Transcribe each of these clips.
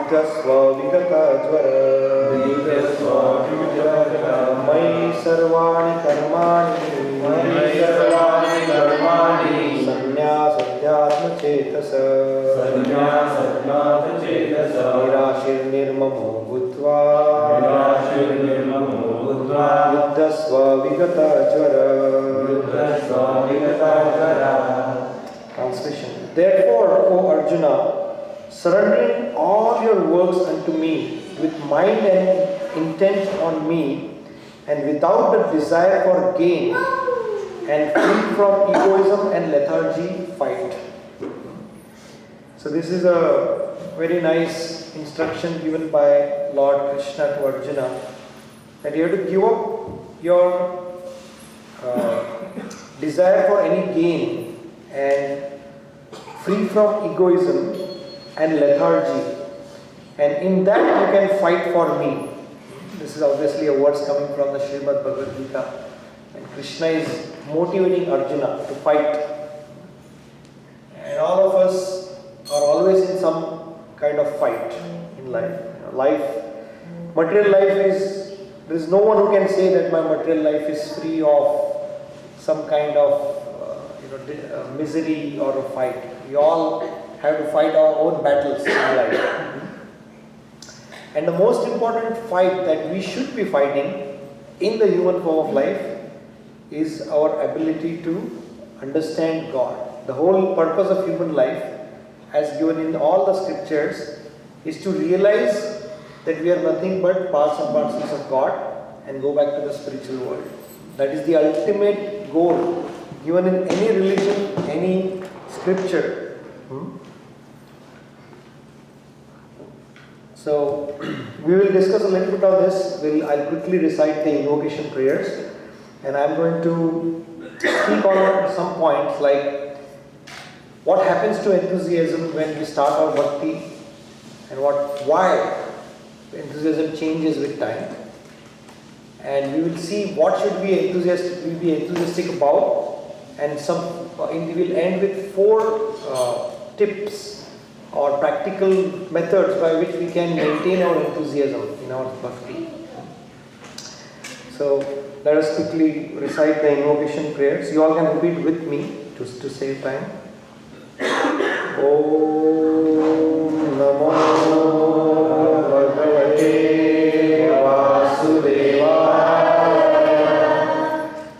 Nityasva vigata jvara Mayi sarvani karmani Sannyāsatyātma cetasa Nirāshir nirmamo bhutva Yuddhasva vigata jvara. Translation. Therefore, O Arjuna, surrendering all your works unto me with mind and intent on me, and without the desire for gain, and free from egoism and lethargy, fight. So this is a very nice instruction given by Lord Krishna to Arjuna, that you have to give up your desire for any gain and free from egoism and lethargy, and in that you can fight for me. This is obviously a words coming from the Srimad Bhagavad Gita, and Krishna is motivating Arjuna to fight. And all of us are always in some kind of fight in life. Material life is, there is no one who can say that my material life is free of some kind of misery or a fight. We all have to fight our own battles in life. And the most important fight that we should be fighting in the human form of life is our ability to understand God. The whole purpose of human life, as given in all the scriptures, is to realize that we are nothing but parts and parcels of God and go back to the spiritual world. That is the ultimate goal given in any religion, any scripture. So we will discuss a little bit of this. I'll quickly recite the invocation prayers, and I'm going to speak on some points like what happens to enthusiasm when we start our bhakti, and why enthusiasm changes with time. And we will see what should we be enthusiastic about, and we will end with 4 tips or practical methods by which we can maintain our enthusiasm in our bhakti. So let us quickly recite the invocation prayers. You all can repeat with me to save time. Om Namo Bhagavate Vasudevaya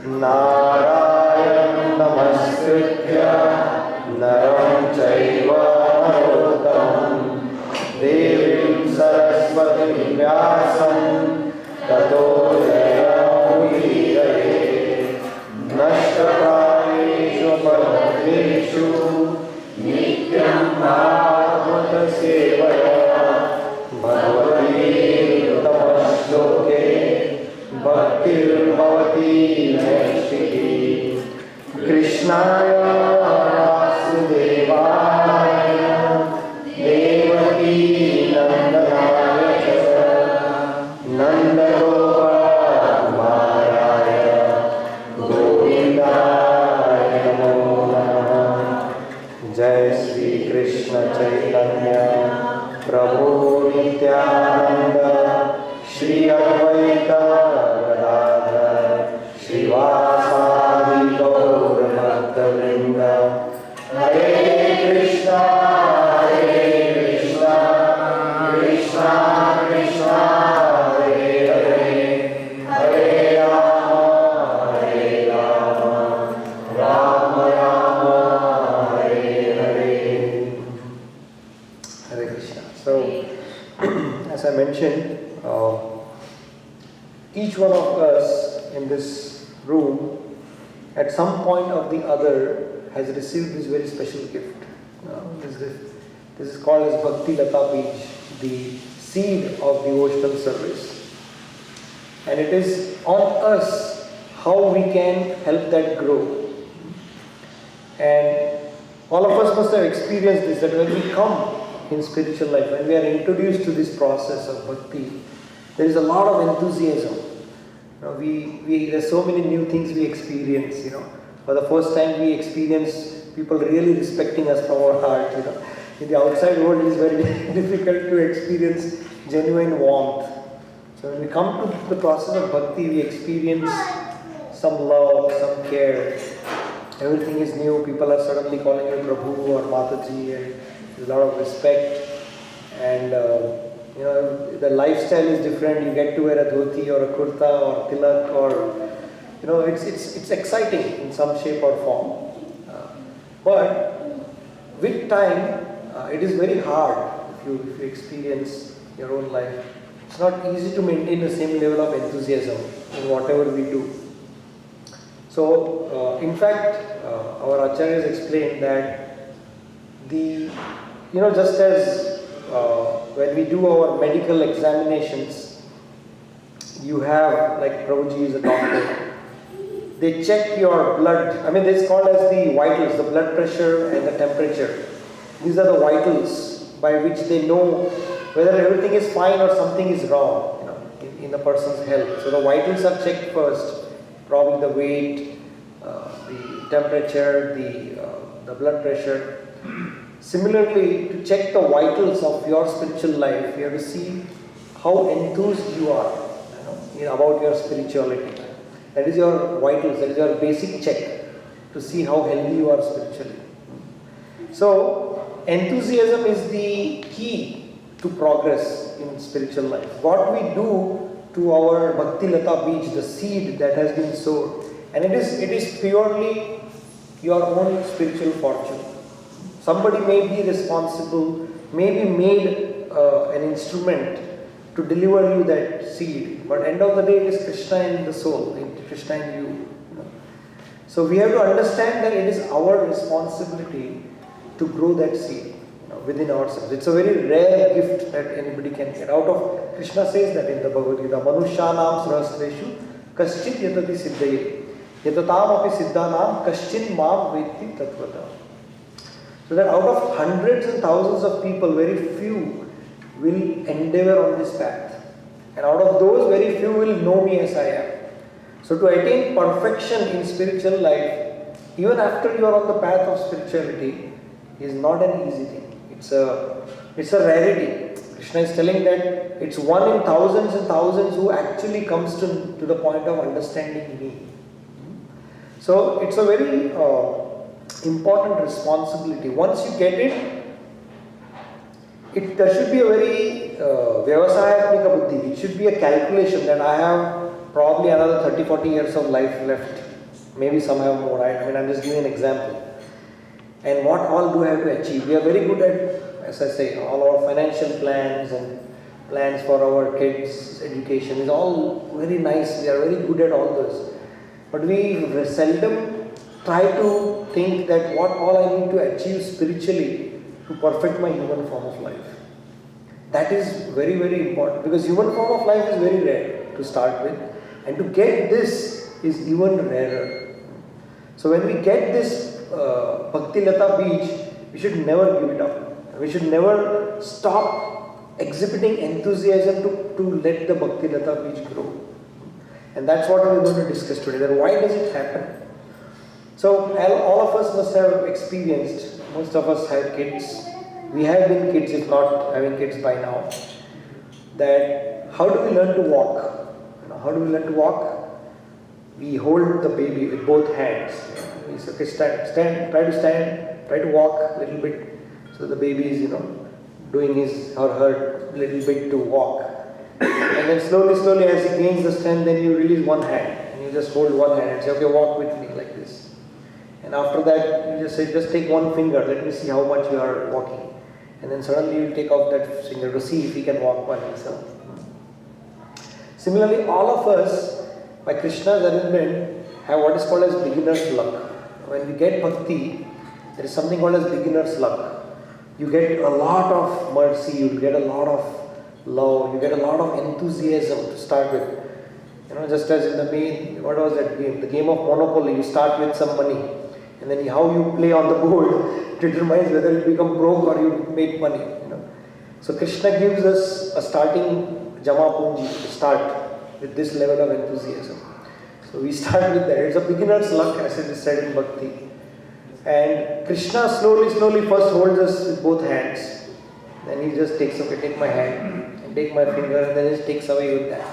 Narayan Namaskritya Naram Chaiva Devim Saraswatim Vyasam Tato Jayamudiraye Nashtaprayeshu Parameshu Nityam Bhagavata Sevaya Bhagavati Utamashloke Bhaktir Bhavati Naishiki Krishnaya Vasudevaya Devaki Nandanaya Nandagopakumaraya Govindaya Namo Namaha. Jai Shri Krishna Chaitanya Prabhu Nityananda Shri Advaita Gadadhar Srivasadi Gaur Bhaktavrinda. Hare Krishna as I mentioned, each one of us in this room at some point or the other has received this very special gift. This is called as Bhakti Lata Bij, the seed of devotional service. And it is on us how we can help that grow. And all of us must have experienced this, that when we come in spiritual life, when we are introduced to this process of bhakti, there is a lot of enthusiasm. There's so many new things we experience. For the first time we experience people really respecting us from our heart. In the outside world, it is very difficult to experience genuine warmth. So when we come to the process of bhakti, we experience some love, some care. Everything is new. People are suddenly calling you Prabhu or Mataji, and there's a lot of respect. And the lifestyle is different. You get to wear a dhoti or a kurta or tilak, or it's exciting in some shape or form. But with time, it is very hard if you experience your own life. It's not easy to maintain the same level of enthusiasm in whatever we do. So, in fact, our acharyas explained that just as when we do our medical examinations, you have, like Prabhuji is a doctor, they check your blood. It's called as the vitals, the blood pressure and the temperature. These are the vitals by which they know whether everything is fine or something is wrong in a person's health. So the vitals are checked first, probably the weight, the temperature, the blood pressure. Similarly, to check the vitals of your spiritual life, you have to see how enthused you are about your spirituality. That is your vitals, that is your basic check to see how healthy you are spiritually. So, enthusiasm is the key to progress in spiritual life. What we do to our Bhakti Lata Beej, the seed that has been sown, and it is purely your own spiritual fortune. Somebody may be responsible, may be made an instrument to deliver you that seed, but end of the day it is Krishna in the soul, Krishna in you. So we have to understand that it is our responsibility to grow that seed within ourselves. It's a very rare gift that anybody can get. Out of, Krishna says that in the Bhagavad Gita, Manushanam Srahasreshu Kaschit Yatati Siddhaye Yatatam Api Siddhanam Kaschin Mam Vetti Tatvata. So that out of hundreds and thousands of people, very few will endeavor on this path. And out of those, very few will know me as I am. So to attain perfection in spiritual life, even after you are on the path of spirituality, is not an easy thing. It's a rarity. Krishna is telling that it's one in thousands and thousands who actually comes to the point of understanding me. So it's a very important responsibility. Once you get it, there should be a very vyavasayatmika buddhi. It should be a calculation that I have probably another 30-40 years of life left. Maybe some have more. I'm just giving an example. And what all do I have to achieve? We are very good at, as I say, all our financial plans and plans for our kids' education is all very nice. We are very good at all those. But we seldom try to think that what all I need to achieve spiritually to perfect my human form of life. That is very, very important, because human form of life is very rare to start with, and to get this is even rarer. So when we get this Bhakti Lata Beej, we should never give it up. We should never stop exhibiting enthusiasm to let the Bhakti Lata Beej grow. And that's what we're going to discuss today. That why does it happen? So all of us must have experienced, most of us have kids. We have been kids, if not having kids by now. That how do we learn to walk? How do we learn to walk? We hold the baby with both hands. We say, okay, stand, try to walk a little bit. So the baby is, doing his or her little bit to walk. And then slowly as he gains the strength, then you release one hand. And you just hold one hand and say, okay, walk with me like this. And after that, you just say, just take one finger, let me see how much you are walking. And then suddenly you take off that finger to see if he can walk by himself. Similarly, all of us, by Krishna's arrangement, have what is called as beginner's luck. When we get bhakti, there is something called as beginner's luck. You get a lot of mercy, you get a lot of love, you get a lot of enthusiasm to start with. Just as in the main, what was that game? The game of Monopoly, you start with some money. And then how you play on the board determines whether you become broke or you make money. So Krishna gives us a starting Jama Punji to start with this level of enthusiasm. So we start with that. It's a beginner's luck, as it is said in Bhakti. And Krishna slowly first holds us with both hands. Then he just takes away, take my hand and take my finger, and then he takes away with that.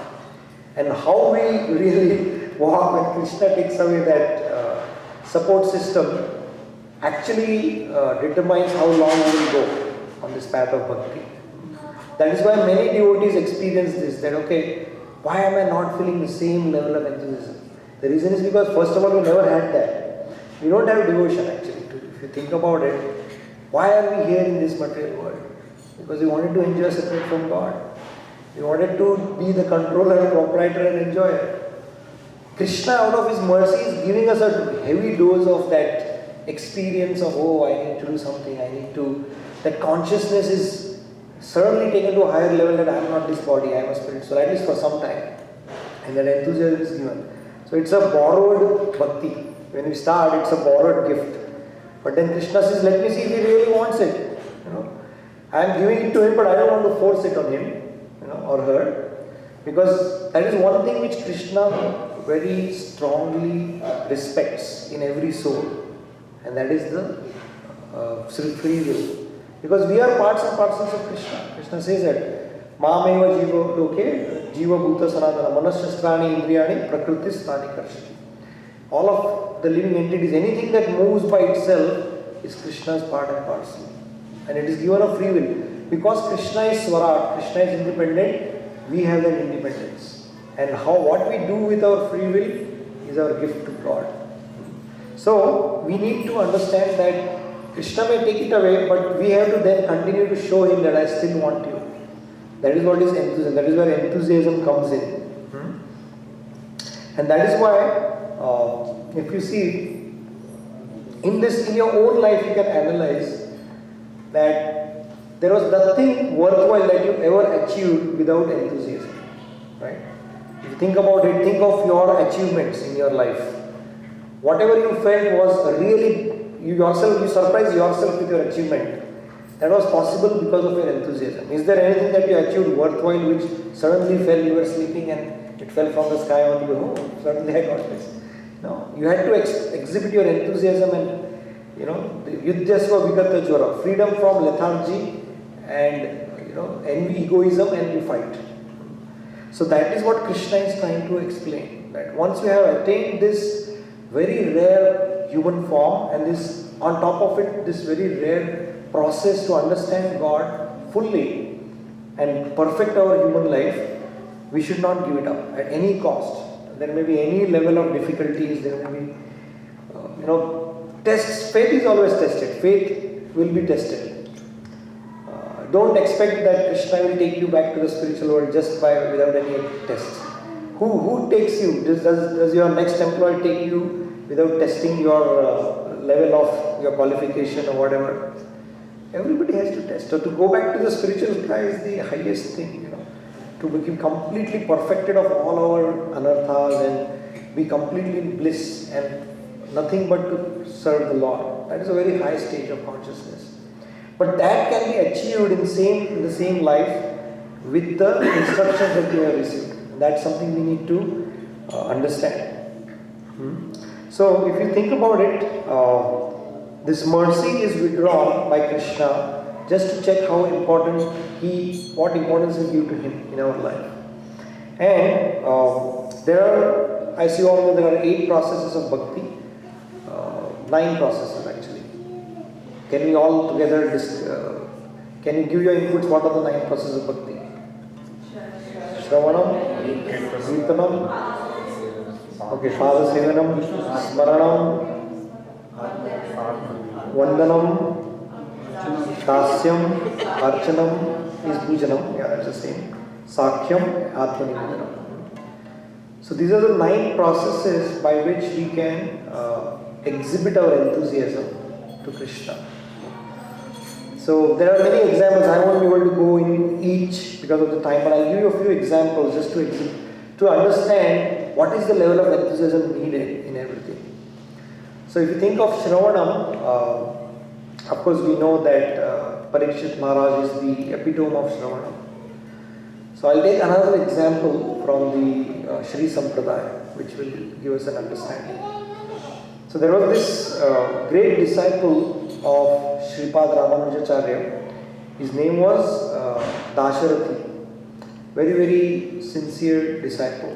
And how we really walk when Krishna takes away that support system actually determines how long we will go on this path of bhakti. That is why many devotees experience this, that okay, why am I not feeling the same level of enthusiasm? The reason is because first of all, we never had that. We don't have devotion actually. If you think about it, why are we here in this material world? Because we wanted to enjoy separate from God. We wanted to be the controller and proprietor and enjoy it. Krishna, out of his mercy, is giving us a heavy dose of that experience of, oh, I need to do something, that consciousness is certainly taken to a higher level, that I am not this body, I am a spirit soul, at least for some time. And that enthusiasm is given. So it's a borrowed bhakti. When we start, it's a borrowed gift. But then Krishna says, let me see if he really wants it. I am giving it to him, but I don't want to force it on him, or her. Because that is one thing which Krishna very strongly respects in every soul. And that is the free will. Because we are parts and parcels of Krishna. Krishna says that, Mameva jiva loke, jiva bhuta sanatana, manasyastrani indriyani, prakritisthani karshati. All of the living entities, anything that moves by itself is Krishna's part and parcel. And it is given a free will. Because Krishna is Swarat, Krishna is independent, we have that independence. And what we do with our free will is our gift to God. So, we need to understand that Krishna may take it away, but we have to then continue to show him that I still want you. That is what is enthusiasm. That is where enthusiasm comes in. And that is why, if you see, in your own life you can analyze that there was nothing worthwhile that you ever achieved without enthusiasm. Right? If you think about it, think of your achievements in your life. Whatever you felt was really, you surprised yourself with your achievement. That was possible because of your enthusiasm. Is there anything that you achieved worthwhile which suddenly fell, you were sleeping and it fell from the sky on you, oh, suddenly I got this. No, you had to exhibit your enthusiasm and, yuddhyasva vigata jvara, freedom from lethargy and, envy, egoism, and you fight. So that is what Krishna is trying to explain. That once you have attained this very rare human form and this, on top of it, this very rare process to understand God fully and perfect our human life, we should not give it up at any cost. There may be any level of difficulties, there may be, tests. Faith is always tested. Faith will be tested. Don't expect that Krishna will take you back to the spiritual world just without any tests. Who takes you? Does your next employee take you without testing your level of your qualification or whatever? Everybody has to test. So to go back to the spiritual sky is the highest thing, to become completely perfected of all our anarthas and be completely in bliss and nothing but to serve the Lord. That is a very high stage of consciousness. But that can be achieved in the same life with the instructions that you have received. That's something we need to understand. So if you think about it, this mercy is withdrawn by Krishna just to check how important what importance we give to him in our life. And as you all know, there are 8 processes of bhakti, 9 processes actually. Can we all together, can you give your inputs? What are the 9 processes of bhakti? Shravanam, Kirtanam, okay, Pada Sevanam, Smaranam, Vandanam, Dasyam, Archanam is Pujanam, yeah, that's the same. Sakhyam, Atmanivedanam. So these are the 9 processes by which we can exhibit our enthusiasm to Krishna. So there are many examples. I won't be able to go in each because of the time, but I'll give you a few examples just to understand what is the level of enthusiasm needed in everything. So if you think of Shravanam, of course we know that Parikshit Maharaj is the epitome of Shravanam. So I'll take another example from the Shri Sampradaya, which will give us an understanding. So there was this great disciple of Sripad Ramanujacharya. His name was Dasarathi. Very, very sincere disciple.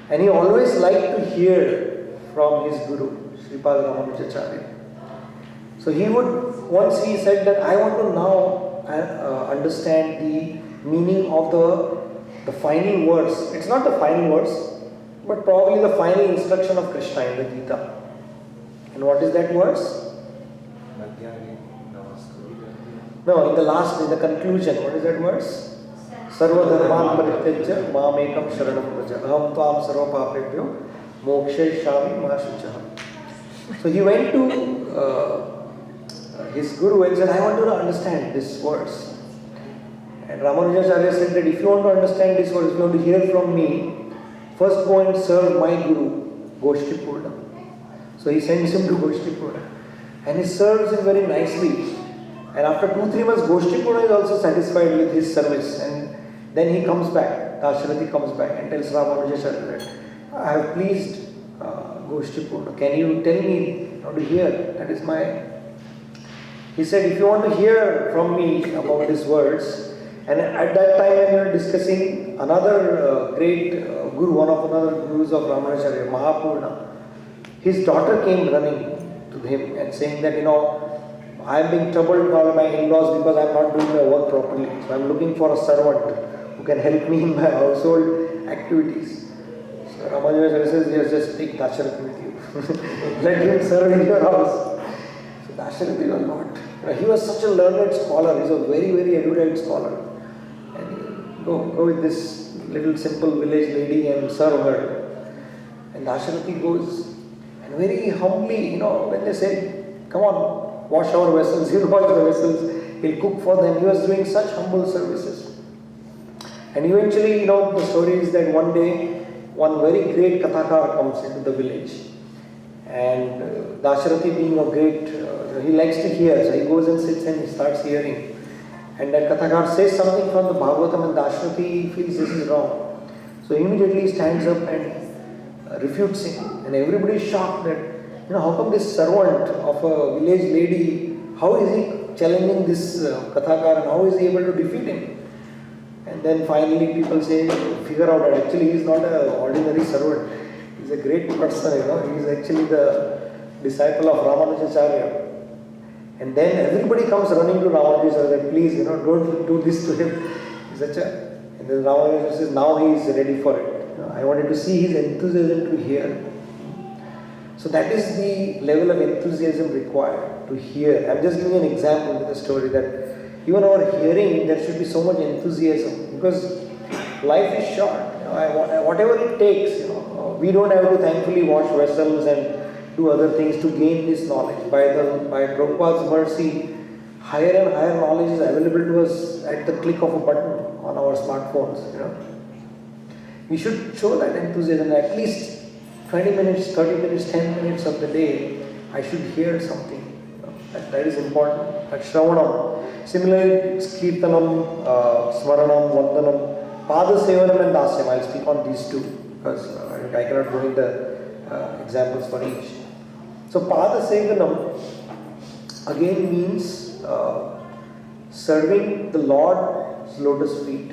And he always liked to hear from his guru, Sripad Ramanujacharya. So he would, once he said that I want to now understand the meaning of the final verse. It's not the final verse, but probably the final instruction of Kṛṣṇa in the Gita. And what is that verse? No, in the conclusion, what is that verse? Sarva dharman parityajya mam ekam sharanam vraja aham tvam sarva papebhyo mokshayishami ma shuchah. So he went to his guru and said, I want to understand this verse. And Ramanujacharya said that if you want to understand this verse, if you want to hear from me, first go and serve my guru, Goshtipurna. So he sends him to Goshtipurna. And he serves him very nicely. And after 2-3 months, Goshtipurna is also satisfied with his service. And then he comes back, Dasarathi comes back and tells Ramanujacharya that I have pleased Goshtipurna. Can you tell me how to hear? That is my... He said, if you want to hear from me about these words, and at that time when we were discussing another great guru, one of another gurus of Ramanujacharya, Mahapurna, his daughter came running to him and saying that, I am being troubled by my in-laws because I am not doing my work properly. So I am looking for a servant who can help me in my household activities. So Ramanujacharya says, yes, just take Dasarathi with you. Let him serve in your house. So Dasarathi was not. He was such a learned scholar. He was a very, very erudite scholar. And go with this little simple village lady and serve her. And Dasarathi goes, and very humbly, when they said, come on, wash our vessels, he'll wash the vessels, he'll cook for them. He was doing such humble services. And eventually, the story is that one day, one very great Kathakar comes into the village. And Dasarathi being a great, he likes to hear, so he goes and sits and he starts hearing. And that Kathakar says something from the Bhagavatam and Dasarathi feels this is wrong. So immediately he stands up and refutes him. And everybody is shocked that, how come this servant of a village lady, how is he challenging this Kathakar and how is he able to defeat him? And then finally people figure out that actually he is not an ordinary servant. He is a great person, he is actually the disciple of Ramanujacharya. And then everybody comes running to Ramanujacharya that please, don't do this to him. And then Ramanujacharya says, now he is ready for it. I wanted to see his enthusiasm to hear. So that is the level of enthusiasm required to hear. I'm just giving an example with a story that even our hearing, there should be so much enthusiasm because life is short. Whatever it takes, we don't have to thankfully wash vessels and do other things to gain this knowledge. By Prabhupada's mercy, higher and higher knowledge is available to us at the click of a button on our smartphones. We should show that enthusiasm. At least 20 minutes, 30 minutes, 10 minutes of the day, I should hear something. That is important. That's Shravanam. Similarly, Kirtanam, Smaranam, Vandanam, Pada Sevanam and Dasyam. I'll speak on these two because I cannot go into examples for each. So Pada Sevanam again means serving the Lord's lotus feet.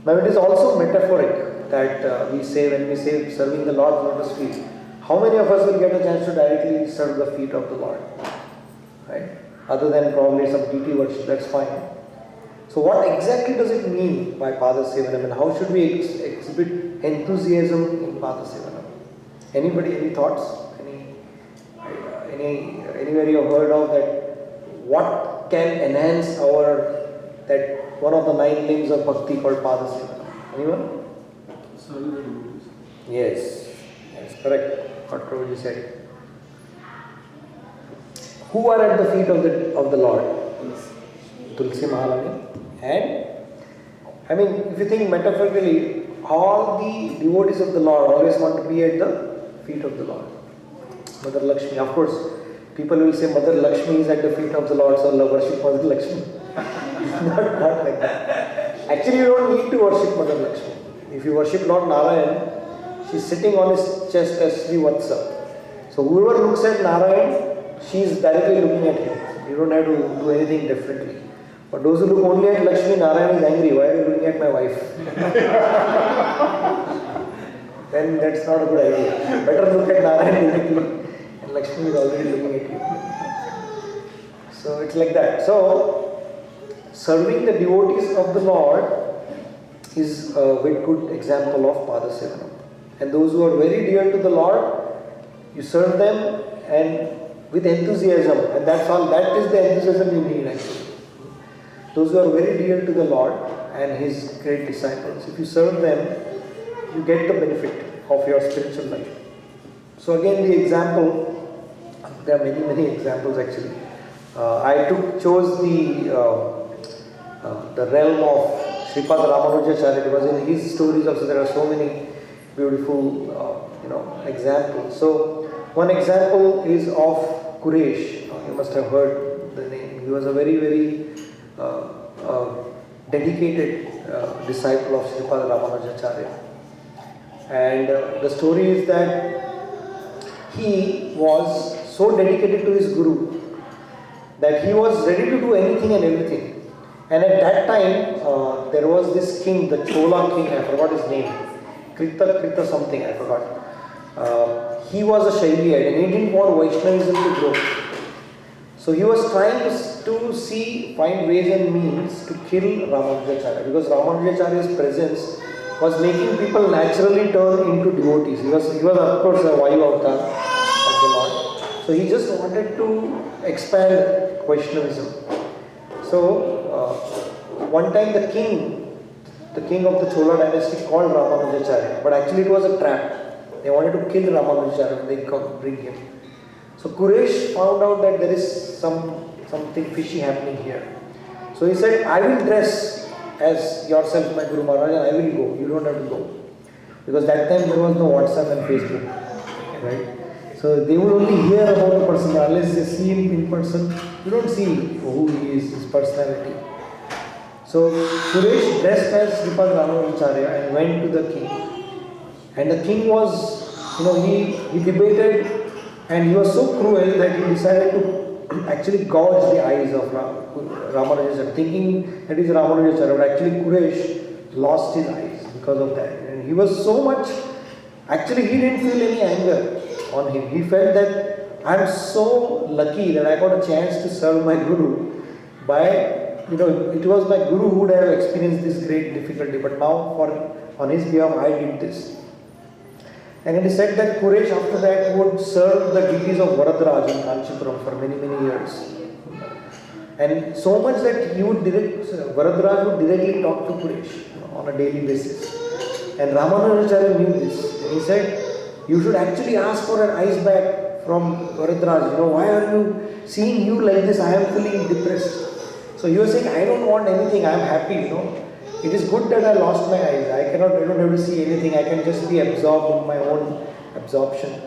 Now it is also metaphoric that we say when we say serving the Lord's lotus feet. How many of us will get a chance to directly serve the feet of the Lord? Right? Other than probably some deity worship, that's fine. So what exactly does it mean by Pada Sevanam and how should we exhibit enthusiasm in Pada Sevanam? Anybody, any thoughts? Anywhere you have heard of that? What can enhance that one of the 9 limbs of bhakti called Pada Sevanam? Anyone? Yes, that's correct. What Prabhuji said. Who are at the feet of the Lord? Tulsi Maharani. And if you think metaphorically, all the devotees of the Lord always want to be at the feet of the Lord. Mother Lakshmi, of course, people will say Mother Lakshmi is at the feet of the Lord, so worship Mother Lakshmi. not like that. Actually, you don't need to worship Mother Lakshmi. If you worship Lord Narayan, she's sitting on his chest as Sri Vatsa. So whoever looks at Narayan, she is directly looking at him. You don't have to do anything differently. But those who look only at Lakshmi, Narayan is angry. Why are you looking at my wife? Then that's not a good idea. Better look at Narayan directly, and Lakshmi is already looking at you. So it's like that. So serving the devotees of the Lord is a very good example of Pada Sevanam. And those who are very dear to the Lord, you serve them and with enthusiasm, and that's all. That is the enthusiasm you need actually. Those who are very dear to the Lord and His great disciples, if you serve them, you get the benefit of your spiritual life. So again, the example, there are many examples actually. I chose the realm of Sripad Ramanujacharya because in his stories also there are so many beautiful examples. So one example is of Kṛṣṇa. You must have heard the name. He was a very dedicated disciple of Sripad Ramanujacharya. And the story is that he was so dedicated to his Guru that he was ready to do anything and everything. And at that time, there was this king, the Chola king, I forgot his name, Kṛṣṇa something, I forgot. He was a Shaivite and he didn't want Vaishnavism to grow. So he was trying to find ways and means to kill Ramanujacharya, because Ramanujacharya's presence was making people naturally turn into devotees. He was of course a Vayu avatar of the Lord. So he just wanted to expand Vaishnavism. So one time the king of the Chola dynasty called Ramanujacharya, but actually it was a trap. They wanted to kill Ramanujacharya and they could bring him. So Kṛṣṇa found out that there is something fishy happening here. So he said, I will dress as yourself, my Guru Maharaj, and I will go. You don't have to go. Because that time there was no WhatsApp and Facebook. Right? So they would only hear about the person, unless they see him in person. You don't see who he is, his personality. So Kṛṣṇa dressed as Sripad Ramanujacharya and went to the king. And the king was, he debated, and he was so cruel that he decided to actually gouge the eyes of Ramanujacharya, thinking that is Ramanujacharya, but actually Kṛṣṇa lost his eyes because of that. And he was so much, actually he didn't feel any anger on him. He felt that I am so lucky that I got a chance to serve my Guru it was my Guru who would have experienced this great difficulty, but now on his behalf I did this. And it is said that Kṛṣṇa after that would serve the deities of Varadaraj in Kanchipuram for many years. And so much that Varadaraj would directly talk to Kṛṣṇa on a daily basis. And Ramanujacharya knew this. And he said, you should actually ask for an ice bag from Varadaraj. Why are you seeing you like this? I am feeling depressed. So he was saying, I don't want anything, I am happy, It is good that I lost my eyes. I don't have to see anything. I can just be absorbed in my own absorption.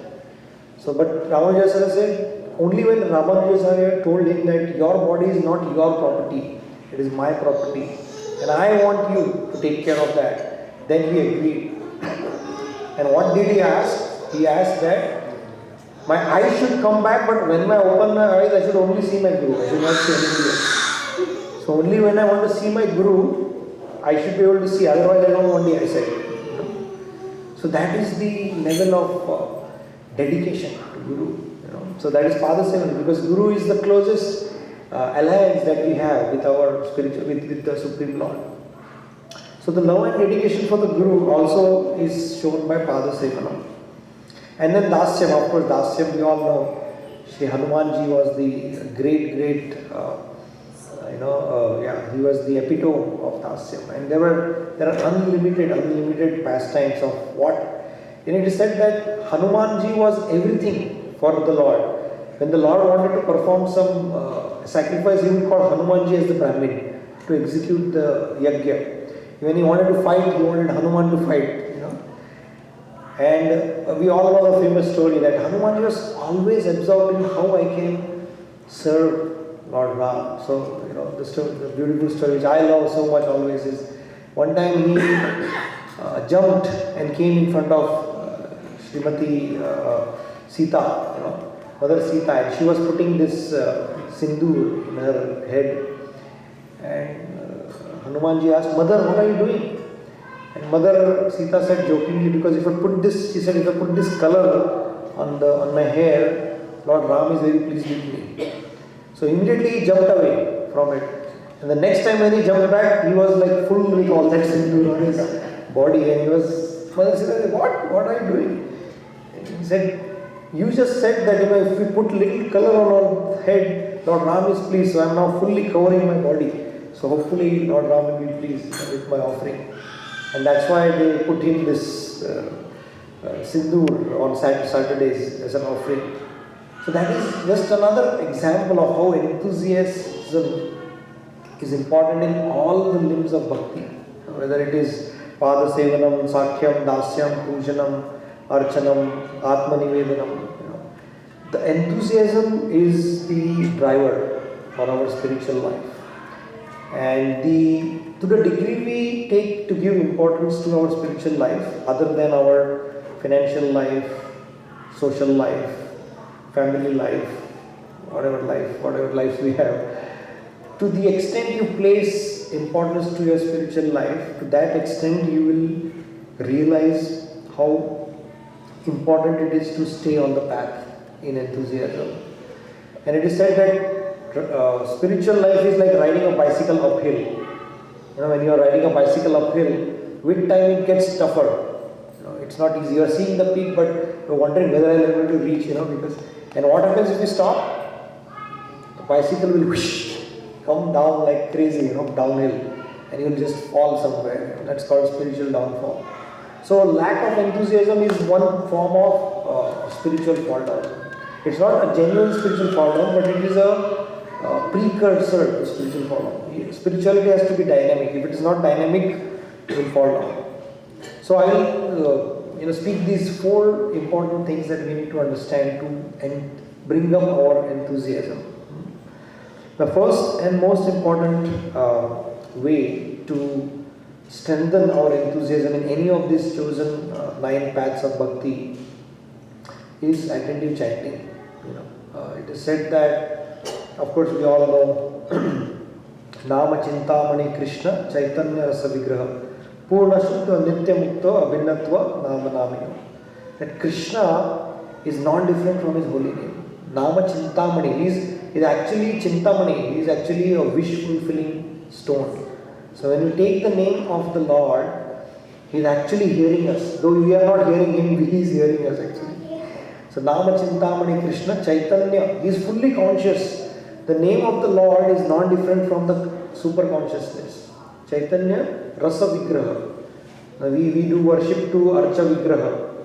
So, but Ramanujacharya said, only when Ramanujacharya told him that your body is not your property, it is my property, and I want you to take care of that, then he agreed. And what did he ask? He asked that my eyes should come back, but when I open my eyes, I should only see my Guru. I should not see anything else. So only when I want to see my Guru, I should be able to see, otherwise I don't want the eyesight. So that is the level of dedication to Guru. So that is Pada Sevanam, because Guru is the closest alliance that we have with our with the Supreme Lord. So the love and dedication for the Guru also is shown by Pada Sevanam. And then Dasyam, of course, Dasyam we all know. Shri Hanumanji was the great he was the epitome of Dasyam. And there are unlimited pastimes of what. It is said that Hanumanji was everything for the Lord. When the Lord wanted to perform some sacrifice, he would call Hanumanji as the Brahmin to execute the yajna. When he wanted to fight, he wanted Hanuman to fight. And we all know the famous story that Hanumanji was always absorbed in how I can serve Lord Ram. So, the beautiful story which I love so much always is, one time he jumped and came in front of Srimati Sita, Mother Sita, and she was putting this sindoor in her head. And Hanumanji asked, Mother, what are you doing? And Mother Sita said jokingly, because if I put this, she said, if I put this color on my hair, Lord Ram is very pleased with me. So immediately he jumped away from it. And the next time when he jumped back, he was like full with all that sindoor on his body. And he was, Mother Sita said, what are you doing? And he said, you just said that if we put little color on our head, Lord Ram is pleased. So I am now fully covering my body. So hopefully Lord Ram will be pleased with my offering. And that's why they put in this sindoor on Saturdays as an offering. So that is just another example of how enthusiasm is important in all the limbs of bhakti. Whether it is Pada Sevanam, Sakhyam, Dasyam, Pujanam, Archanam, Atma Nivedanam. The enthusiasm is the driver for our spiritual life. And to the degree we take to give importance to our spiritual life, other than our financial life, social life, family life, whatever lives we have, to the extent you place importance to your spiritual life, to that extent you will realize how important it is to stay on the path in enthusiasm. And it is said that spiritual life is like riding a bicycle uphill. When you are riding a bicycle uphill, with time it gets tougher. It's not easy. You are seeing the peak, but you're wondering whether I'll be able to reach. And what happens if you stop? The bicycle will come down like crazy, downhill, and you will just fall somewhere. That's called spiritual downfall. So lack of enthusiasm is one form of spiritual fall down. It's not a genuine spiritual fall down, but it is a precursor to spiritual fall down. Spirituality has to be dynamic. If it is not dynamic, it will fall down. So I will speak these 4 important things that we need to understand and bring up our enthusiasm. The first and most important way to strengthen our enthusiasm in any of these chosen 9 paths of bhakti is attentive chanting. It is said that, of course, we all know Nama Chintamani Kṛṣṇa Chaitanya Rasa Vigraha Purna Shuddha Nitya Mukta Abhinnatva Nama Namino. That Kṛṣṇa is non-different from his holy name. Nama Chintamani is actually Chintamani, he is actually a wish-fulfilling stone. So when you take the name of the Lord, he is actually hearing us. Though we are not hearing him, he is hearing us actually. So Nama Chintamani Kṛṣṇa Chaitanya, he is fully conscious. The name of the Lord is not different from the super consciousness. Chaitanya Rasa Vigraha. Now we do worship to Archa Vigraha.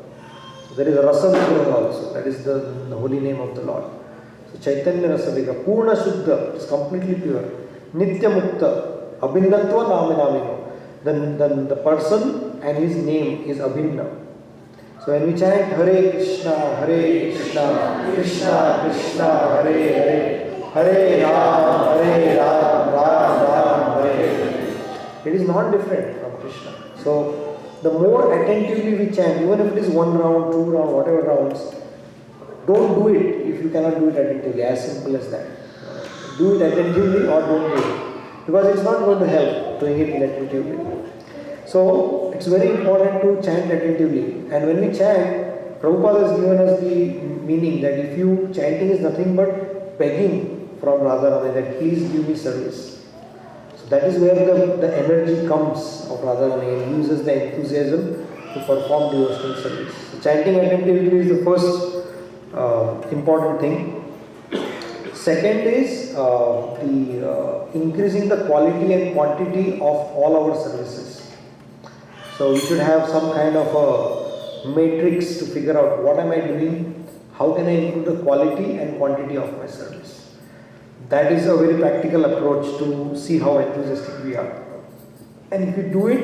So there is a Rasa Vigraha also. That is the holy name of the Lord. So Chaitanya Rasa Vigraha. Purna Shuddha is completely pure. Nitya Mukta. Abhinnatva Naminamino. Then the person and his name is Abhinna. So when we chant Hare Kṛṣṇa, Krishna Krishna, Hare Hare, Hare Ram, Ram Ram, Hare Hare. It is not different from Krishna. So the more attentively we chant, even if it is 1 round, 2 round, whatever rounds, don't do it if you cannot do it attentively. As simple as that. Do it attentively or don't do it. Because it's not going to help doing it inattentively. So it's very important to chant attentively. And when we chant, Prabhupada has given us the meaning that if you chanting is nothing but begging from Radharani that please give me service. So that is where the energy comes of Radharani and uses the enthusiasm to perform devotional service. So chanting attentively is the first important thing. Second is increasing the quality and quantity of all our services. So we should have some kind of a matrix to figure out what am I doing, how can I improve the quality and quantity of my service. That is a very practical approach to see how enthusiastic we are. And if you do it,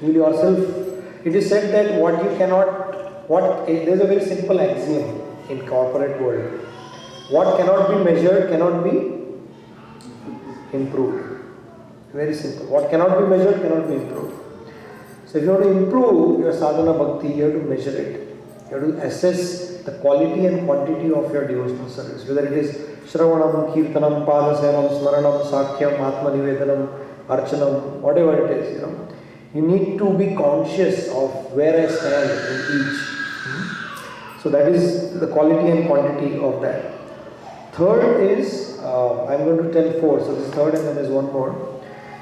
you will yourself, it is said that there's a very simple axiom in corporate world. What cannot be measured cannot be improved. Very simple. What cannot be measured cannot be improved. So if you want to improve your sadhana bhakti, you have to measure it. You have to assess the quality and quantity of your devotional service. Whether it is Shravanam, Kirtanam, Padasevam, Smaranam, Sakhyam, Atma Nivedanam, Archanam, whatever it is, you need to be conscious of where I stand in each. So that is the quality and quantity of that. Third is, I'm going to tell four, so this is third and then there's one more.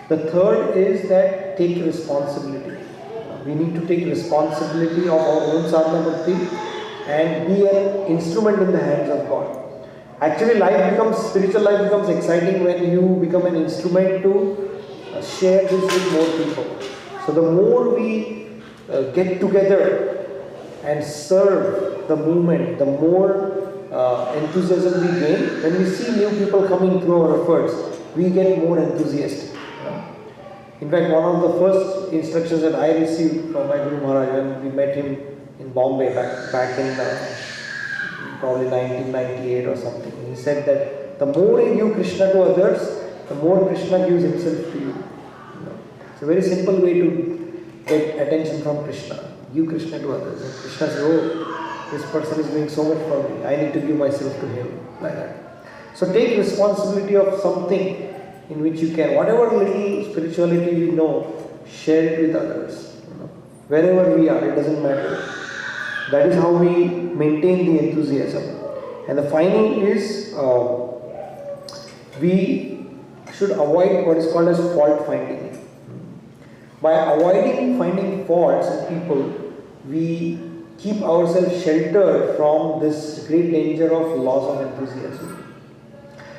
The third is that take responsibility. We need to take responsibility of our own sadhana bhakti and be an instrument in the hands of God. Actually, spiritual life becomes exciting when you become an instrument to share this with more people. So the more we get together and serve the movement, the more enthusiasm we gain. When we see new people coming through our efforts, we get more enthusiastic. In fact, one of the first instructions that I received from my Guru Maharaj when we met him in Bombay back in probably 1998 or something, he said that the more you give Krishna to others, the more Krishna gives himself to you. It's a very simple way to get attention from Krishna. Give Krishna to others. And Krishna says, oh, this person is doing so much for me. I need to give myself to him. Like that. So take responsibility of something in which you can, whatever little spirituality we know, share it with others. Wherever we are, it doesn't matter. That is how we maintain the enthusiasm. And the final is, we should avoid what is called as fault finding. By avoiding finding faults in people, we keep ourselves sheltered from this great danger of loss of enthusiasm.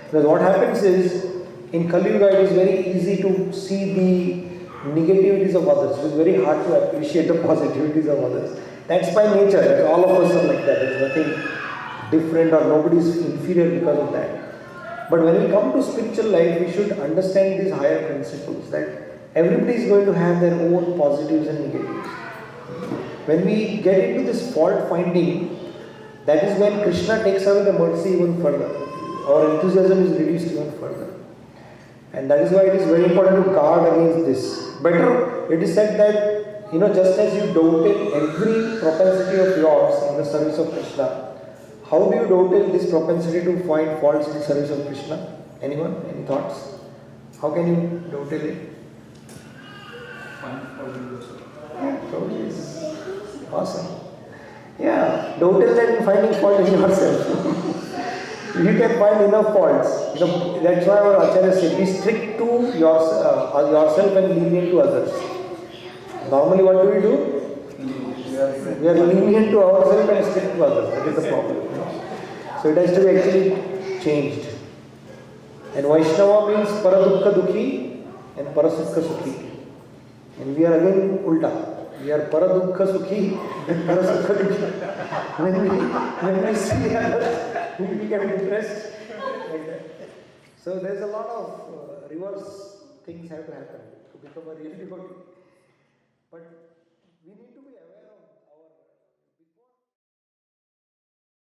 Because what happens is, in Kali Yuga, it is very easy to see the negativities of others. It is very hard to appreciate the positivities of others. That's by nature. All of us are like that. There is nothing different or nobody is inferior because of that. But when we come to spiritual life, we should understand these higher principles, that everybody is going to have their own positives and negatives. When we get into this fault finding, that is when Krishna takes away the mercy even further. Our enthusiasm is reduced even further. And that is why it is very important to guard against this. Better, it is said that, just as you doubted every propensity of yours in the service of Krishna, how do you doubted this propensity to find faults in the service of Krishna? Anyone? Any thoughts? How can you doubted it? Find fault in yourself. Yeah, totally is awesome. Yeah, doubted that in finding fault in yourself. You can find enough faults. That's why our Acharya said, be strict to yourself and lenient to others. Normally what do? We are lenient to ourselves and strict to others. That is the problem. So it has to be actually changed. And Vaishnava means Paradukka Dukhi and Parasukha Sukhi. And we are again ulta. We are Paradukka Sukhi and Parasukha Dukhi. When we see others, we become depressed. So there's a lot of reverse things have to happen to become a real devotee. But we need to be